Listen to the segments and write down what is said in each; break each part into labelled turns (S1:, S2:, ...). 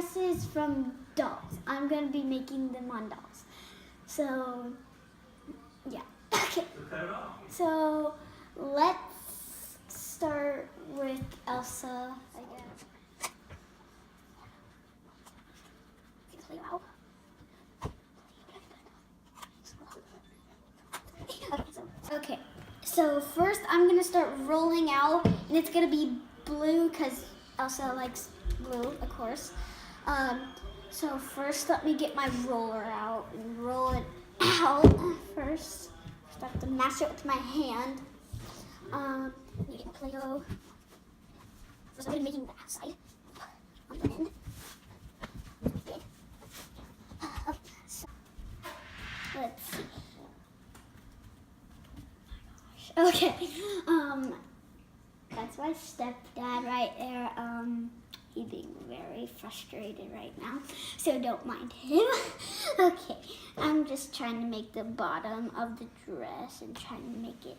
S1: dresses from dolls. I'm gonna be making them on dolls. So, yeah. Okay. So, let's start with Elsa, I guess. Okay, so first I'm gonna start rolling out, and it's gonna be blue because Elsa likes blue, of course. So first let me get my roller out and roll it out first. I have to mash it with my hand. Let me get Play-Doh. First I'm gonna be making the outside on the end. So, let's see. Okay, that's my stepdad right there. He's being very frustrated right now, so don't mind him. Okay, I'm just trying to make the bottom of the dress and trying to make it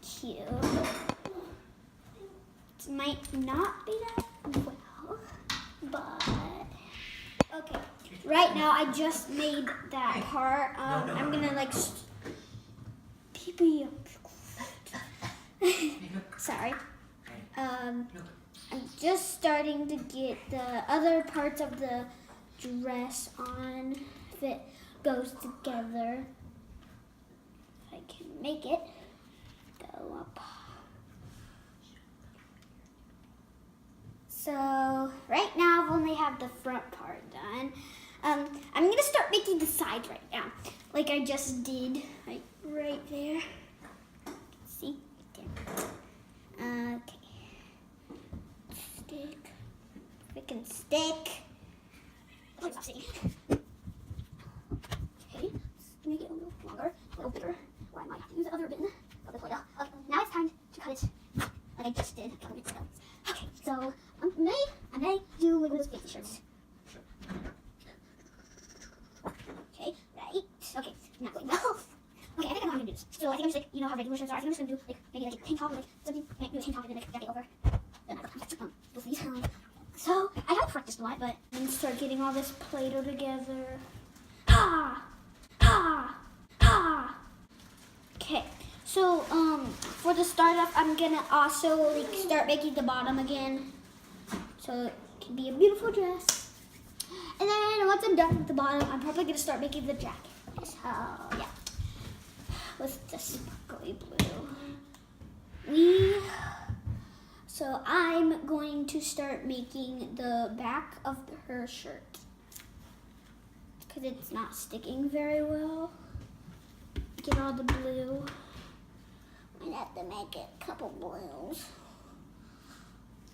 S1: cute. It might not be that well, but okay. Right now, I just made that part. I'm gonna like. Sorry. I'm just starting to get the other parts of the dress on, if it goes together. If I can make it go up. So right now I've only have the front part done. I'm gonna start making the sides right now, like I just did, right there. See? There. Okay. Stick. Freaking stick. Let's see. Okay. Let's make it a little longer, a little bigger. Or I might have to use the other bin of the Play-Doh. Now it's time to cut it like I just did a couple minutes ago. Okay, so I may do one of those fancy shirts. Okay, right. Okay, not going well. Okay, I think I know how to do this. So I think I'm just like, you know how regular shirts are. I think I'm just gonna do like maybe like a tank top or like something. Maybe a tank top and then like a jacket over. Then I got both of these. So I haven't practiced a lot, but I'm gonna start getting all this Play-Doh together. Ha! Ha! Ha! Okay. So for the start off, I'm gonna also like start making the bottom again, so it can be a beautiful dress. And then once I'm done with the bottom, I'm probably gonna start making the jacket. So yeah. With the sparkly blue. So I'm going to start making the back of her shirt because it's not sticking very well. Get all the blue. I have to make it a couple blues.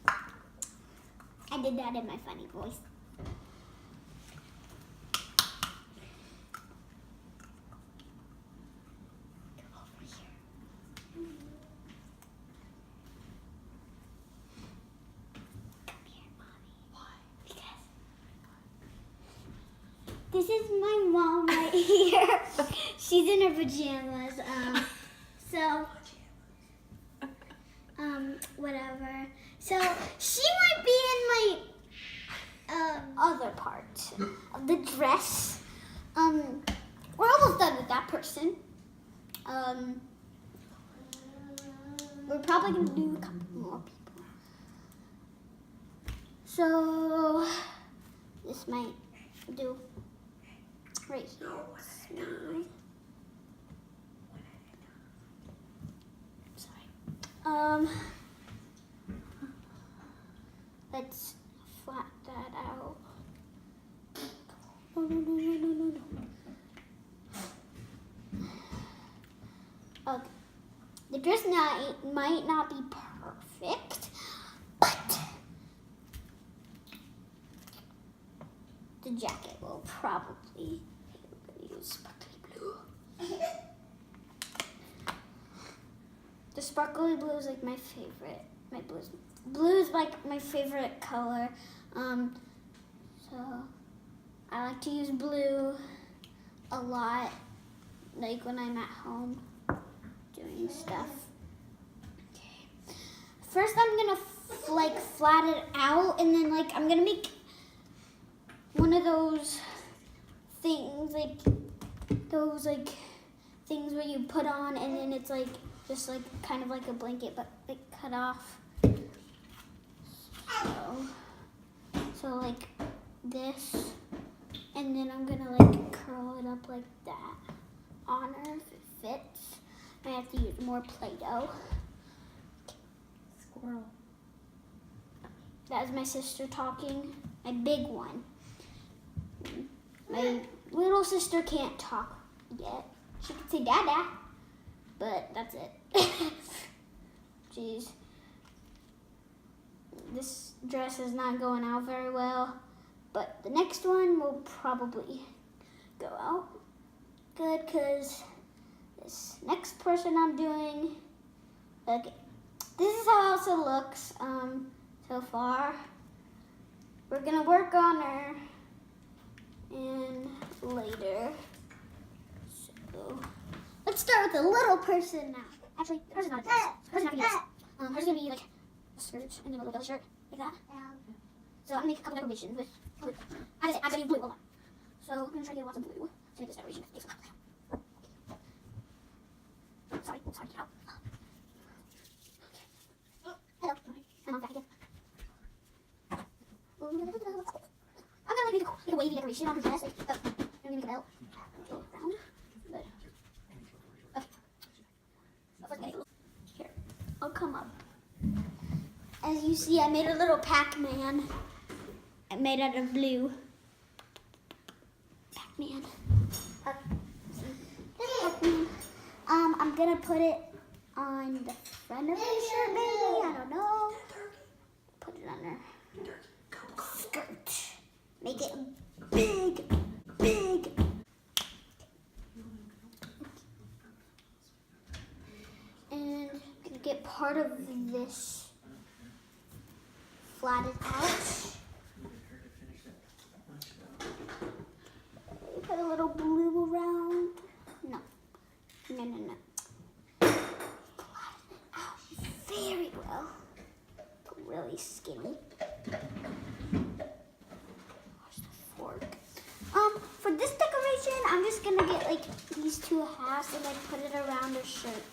S1: I did that in my funny voice. This is my mom right here. She's in her pajamas. Whatever. So she might be in my other part of the dress. We're almost done with that person. We're probably gonna do a couple more people. So this might do. Right here. Sorry. Let's flat that out. No. Okay. The dress might not be perfect, but the jacket will probably. Sparkly blue. The sparkly blue is like my favorite. Blue is like my favorite color. So I like to use blue a lot, like when I'm at home doing stuff. Okay. First, I'm gonna flat it out, and then like I'm gonna make one of those things, like those like things where you put on and then it's like just like kind of like a blanket but like cut off. So like this, and then I'm gonna like curl it up like that on her if it fits. I have to use more Play-Doh.
S2: Squirrel.
S1: That is my sister talking, my big one. My little sister can't talk yet. She can say dada, but that's it. Jeez. This dress is not going out very well, but the next one will probably go out good because this next person I'm doing, okay, this is how Elsa looks so far. We're gonna work on her and later. So let's start with the little person now. Actually, hers is not a dress. Hers is not gonna be this. Hers is gonna be like a skirt and then a little belly shirt like that. So I'm gonna make a couple decorations with blue. I'm gonna use blue. Hold on. So I'm gonna try to get lots of blue to make this decoration. Take some Sorry. Ow. Hello. I'm on back again. I'm gonna make a wavy decoration on her dress. Like, I'm gonna make a belt. Go around. Good. Okay. Here. I'll come up. As you see, I made a little Pac-Man. I made out of blue. Pac-Man. Pac-Man. I'm gonna put it on the front of my shirt, maybe. I don't know. Put it on her skirt. Make it big. And I'm gonna get part of this flatted out. Put a little blue around. No. Flatten it out very well. Really skinny. Where's the fork? For this decoration, I'm just gonna get like these two halves and like put it around her shirt.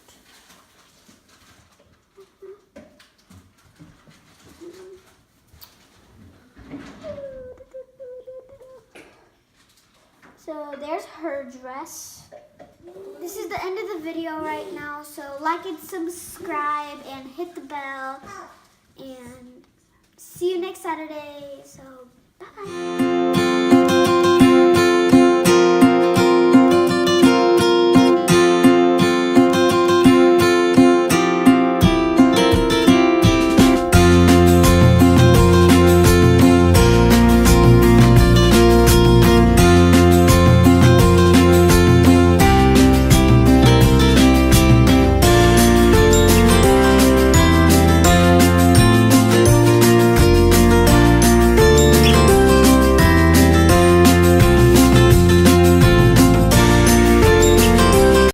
S1: So there's her dress. This is the end of the video right now, so like and subscribe and hit the bell and see you next Saturday. So bye.